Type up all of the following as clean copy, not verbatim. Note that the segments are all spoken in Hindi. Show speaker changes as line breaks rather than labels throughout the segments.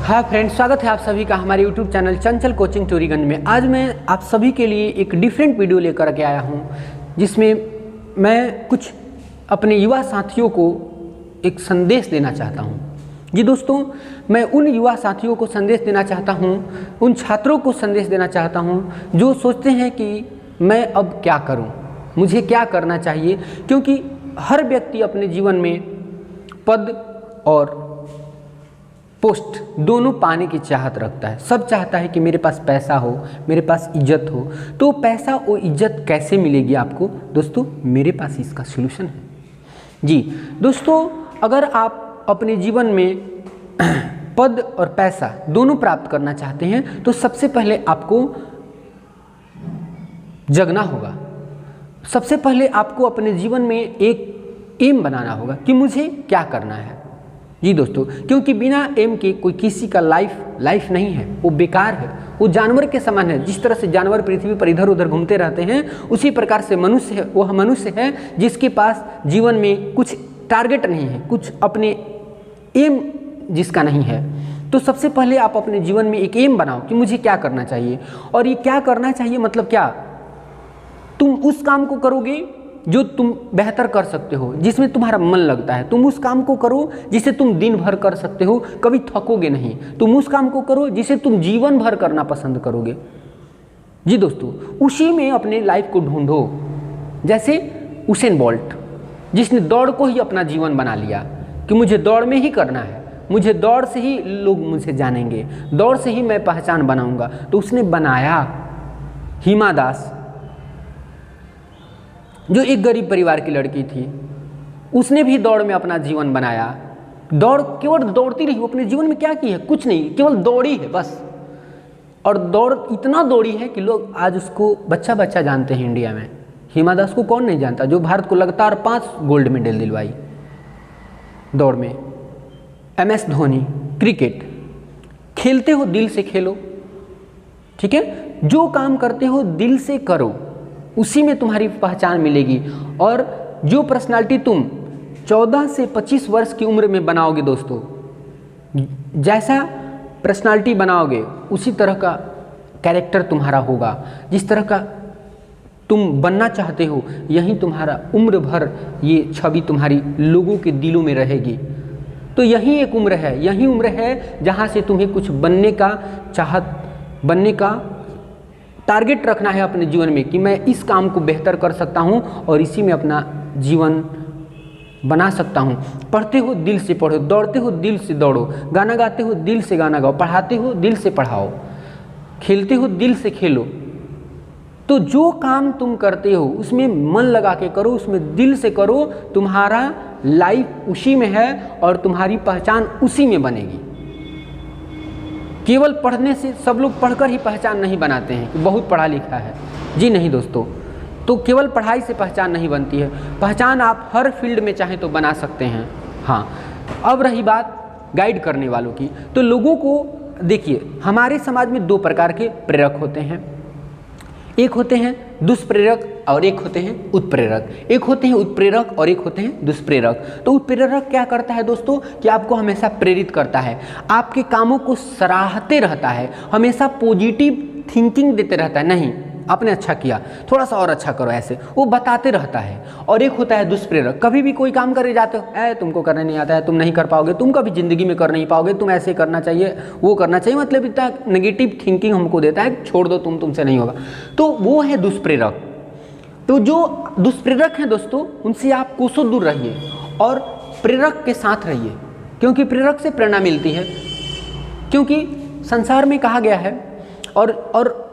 हाँ फ्रेंड्स, स्वागत है आप सभी का हमारे यूट्यूब चैनल चंचल कोचिंग टोरीगंज में। आज मैं आप सभी के लिए एक डिफरेंट वीडियो लेकर के आया हूँ, जिसमें मैं कुछ अपने युवा साथियों को एक संदेश देना चाहता हूँ। जी दोस्तों, मैं उन युवा साथियों को संदेश देना चाहता हूँ, उन छात्रों को संदेश देना चाहता हूँ जो सोचते हैं कि मैं अब क्या करूँ, मुझे क्या करना चाहिए। क्योंकि हर व्यक्ति अपने जीवन में पद और पोस्ट दोनों पाने की चाहत रखता है। सब चाहता है कि मेरे पास पैसा हो, मेरे पास इज्जत हो। तो पैसा और इज्जत कैसे मिलेगी आपको? दोस्तों, मेरे पास इसका सलूशन है। जी दोस्तों, अगर आप अपने जीवन में पद और पैसा दोनों प्राप्त करना चाहते हैं तो सबसे पहले आपको जगना होगा। सबसे पहले आपको अपने जीवन में एक एम बनाना होगा कि मुझे क्या करना है। जी दोस्तों, क्योंकि बिना एम के कोई किसी का लाइफ नहीं है, वो बेकार है, वो जानवर के समान है। जिस तरह से जानवर पृथ्वी पर इधर उधर घूमते रहते हैं, उसी प्रकार से मनुष्य है, वह मनुष्य है जिसके पास जीवन में कुछ टारगेट नहीं है, कुछ अपने एम जिसका नहीं है। तो सबसे पहले आप अपने जीवन में एक एम बनाओ कि मुझे क्या करना चाहिए। और ये क्या करना चाहिए मतलब क्या? तुम उस काम को करोगे जो तुम बेहतर कर सकते हो, जिसमें तुम्हारा मन लगता है। तुम उस काम को करो जिसे तुम दिन भर कर सकते हो, कभी थकोगे नहीं। तुम उस काम को करो जिसे तुम जीवन भर करना पसंद करोगे। जी दोस्तों, उसी में अपने लाइफ को ढूंढो। जैसे उसेन बोल्ट, जिसने दौड़ को ही अपना जीवन बना लिया कि मुझे दौड़ में ही करना है, मुझे दौड़ से ही लोग मुझे जानेंगे, दौड़ से ही मैं पहचान बनाऊंगा। तो उसने बनाया। हिमा दास, जो एक गरीब परिवार की लड़की थी, उसने भी दौड़ में अपना जीवन बनाया। दौड़ केवल दौड़ती रही, वो अपने जीवन में क्या की है? कुछ नहीं, केवल दौड़ी है बस। और दौड़ इतना दौड़ी है कि लोग आज उसको बच्चा बच्चा जानते हैं इंडिया में। हिमा दास को कौन नहीं जानता, जो भारत को लगातार 5 गोल्ड मेडल दिलवाई दौड़ में। MS धोनी, क्रिकेट खेलते हो दिल से खेलो, ठीक है। जो काम करते हो दिल से करो, उसी में तुम्हारी पहचान मिलेगी। और जो पर्सनालिटी तुम 14 से 25 वर्ष की उम्र में बनाओगे दोस्तों, जैसा पर्सनालिटी बनाओगे उसी तरह का कैरेक्टर तुम्हारा होगा। जिस तरह का तुम बनना चाहते हो, यही तुम्हारा उम्र भर ये छवि तुम्हारी लोगों के दिलों में रहेगी। तो यही एक उम्र है, यही उम्र है जहाँ से तुम्हें कुछ बनने का टारगेट रखना है अपने जीवन में कि मैं इस काम को बेहतर कर सकता हूँ और इसी में अपना जीवन बना सकता हूँ। पढ़ते हो दिल से पढ़ो, दौड़ते हो दिल से दौड़ो, गाना गाते हो दिल से गाना गाओ, पढ़ाते हो दिल से पढ़ाओ, खेलते हो दिल से खेलो। तो जो काम तुम करते हो उसमें मन लगा के करो, उसमें दिल से करो। तुम्हारा लाइफ उसी में है और तुम्हारी पहचान उसी में बनेगी। केवल पढ़ने से, सब लोग पढ़कर ही पहचान नहीं बनाते हैं कि बहुत पढ़ा लिखा है। जी नहीं दोस्तों, तो केवल पढ़ाई से पहचान नहीं बनती है। पहचान आप हर फील्ड में चाहें तो बना सकते हैं। हाँ, अब रही बात गाइड करने वालों की, तो लोगों को देखिए, हमारे समाज में 2 प्रकार के प्रेरक होते हैं। एक होते हैं दुष्प्रेरक और एक होते हैं उत्प्रेरक। एक होते हैं उत्प्रेरक और एक होते हैं दुष्प्रेरक। तो उत्प्रेरक क्या करता है दोस्तों कि आपको हमेशा प्रेरित करता है, आपके कामों को सराहते रहता है, हमेशा पॉजिटिव थिंकिंग देते रहता है। नहीं, आपने अच्छा किया, थोड़ा सा और अच्छा करो, ऐसे वो बताते रहता है। और एक होता है दुष्प्रेरक, कभी भी कोई काम करे जाते हो, तुमको करने नहीं आता है, तुम नहीं कर पाओगे, तुम कभी जिंदगी में कर नहीं पाओगे, तुम ऐसे करना चाहिए, वो करना चाहिए, मतलब इतना नेगेटिव थिंकिंग हमको देता है, छोड़ दो, तुमसे नहीं होगा। तो वो है दुष्प्रेरक। तो जो दुष्प्रेरक हैं दोस्तों, उनसे आप कोसों दूर रहिए और प्रेरक के साथ रहिए, क्योंकि प्रेरक से प्रेरणा मिलती है। क्योंकि संसार में कहा गया है और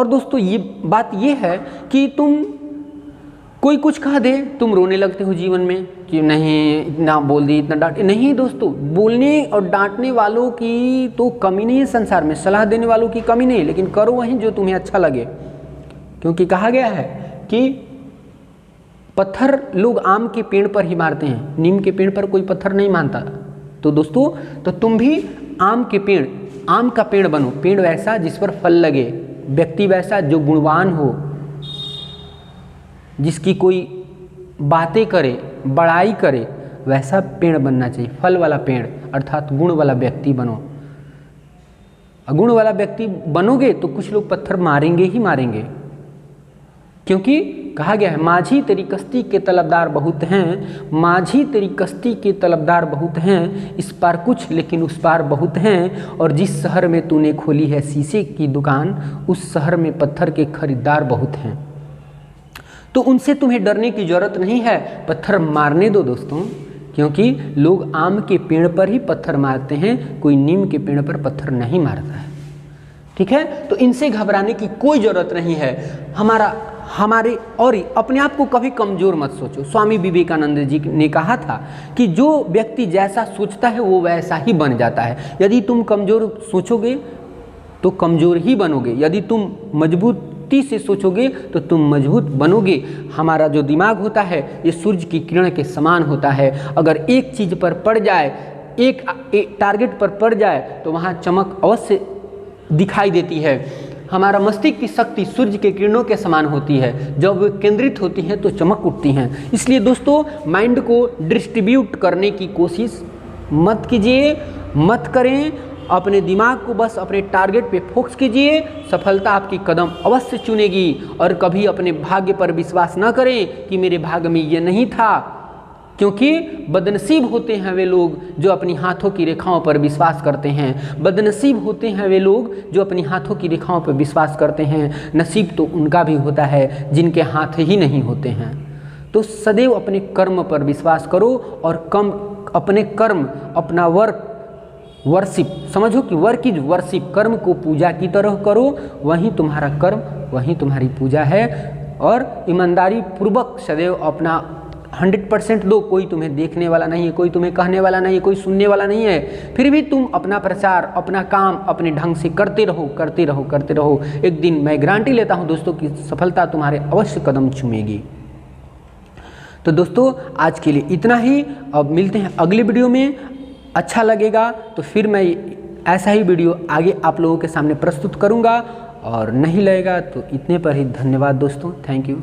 दोस्तों ये बात ये है कि तुम कोई कुछ कह दे, तुम रोने लगते हो जीवन में कि नहीं, इतना बोल दी, इतना डांट। नहीं दोस्तों, बोलने और डांटने वालों की तो कमी नहीं है संसार में, सलाह देने वालों की कमी नहीं है, लेकिन करो वही जो तुम्हें अच्छा लगे। क्योंकि कहा गया है कि पत्थर लोग आम के पेड़ पर ही मारते हैं, नीम के पेड़ पर कोई पत्थर नहीं मानता। तो दोस्तों, तो तुम भी आम का पेड़ बनो, पेड़ वैसा जिस पर फल लगे, व्यक्ति वैसा जो गुणवान हो, जिसकी कोई बातें करे, बड़ाई करे, वैसा पेड़ बनना चाहिए। फल वाला पेड़ अर्थात गुण वाला व्यक्ति बनो। अगुण वाला व्यक्ति बनोगे तो कुछ लोग पत्थर मारेंगे ही मारेंगे, क्योंकि कहा गया है माझी तेरी कश्ती के तलबदार बहुत हैं, माझी तेरी कश्ती के तलबदार बहुत हैं, इस पार कुछ लेकिन उस पार बहुत हैं, और जिस शहर में तूने खोली है शीशे की दुकान उस शहर में पत्थर के खरीदार बहुत हैं। तो उनसे तुम्हें डरने की ज़रूरत नहीं है, पत्थर मारने दो दोस्तों, क्योंकि लोग आम के पेड़ पर ही पत्थर मारते हैं, कोई नीम के पेड़ पर पत्थर नहीं मारता है। ठीक है, तो इनसे घबराने की कोई ज़रूरत नहीं है। हमारे और अपने आप को कभी कमज़ोर मत सोचो। स्वामी विवेकानंद जी ने कहा था कि जो व्यक्ति जैसा सोचता है वो वैसा ही बन जाता है। यदि तुम कमज़ोर सोचोगे तो कमज़ोर ही बनोगे, यदि तुम मजबूती से सोचोगे तो तुम मजबूत बनोगे। हमारा जो दिमाग होता है ये सूर्य की किरण के समान होता है, अगर एक चीज़ पर पड़ जाए, एक टारगेट पर पड़ जाए तो वहाँ चमक अवश्य दिखाई देती है। हमारा मस्तिष्क की शक्ति सूर्य के किरणों के समान होती है, जब वे केंद्रित होती हैं तो चमक उठती हैं। इसलिए दोस्तों माइंड को डिस्ट्रीब्यूट करने की कोशिश मत कीजिए, मत करें, अपने दिमाग को बस अपने टारगेट पे फोकस कीजिए, सफलता आपकी कदम अवश्य चुनेगी। और कभी अपने भाग्य पर विश्वास न करें कि मेरे भाग्य में ये नहीं था, क्योंकि बदनसीब होते हैं वे लोग जो अपनी हाथों की रेखाओं पर विश्वास करते हैं, बदनसीब होते हैं वे लोग जो अपनी हाथों की रेखाओं पर विश्वास करते हैं। नसीब तो उनका भी होता है जिनके हाथ ही नहीं होते हैं। तो सदैव अपने कर्म पर विश्वास करो और अपने कर्म, अपना वर्शिप समझो कि वर्क इज वर्शिप, कर्म को पूजा की तरह करो, वहीं तुम्हारा कर्म, वहीं तुम्हारी पूजा है। और ईमानदारी पूर्वक सदैव अपना 100% दो। कोई तुम्हें देखने वाला नहीं है, कोई तुम्हें कहने वाला नहीं है, कोई सुनने वाला नहीं है, फिर भी तुम अपना प्रचार, अपना काम अपने ढंग से करते रहो, करते रहो, करते रहो। एक दिन मैं गारंटी लेता हूं दोस्तों कि सफलता तुम्हारे अवश्य कदम चूमेगी। तो दोस्तों आज के लिए इतना ही, अब मिलते हैं अगले वीडियो में। अच्छा लगेगा तो फिर मैं ऐसा ही वीडियो आगे आप लोगों के सामने प्रस्तुत करूँगा, और नहीं लगेगा तो इतने पर ही। धन्यवाद दोस्तों, थैंक यू।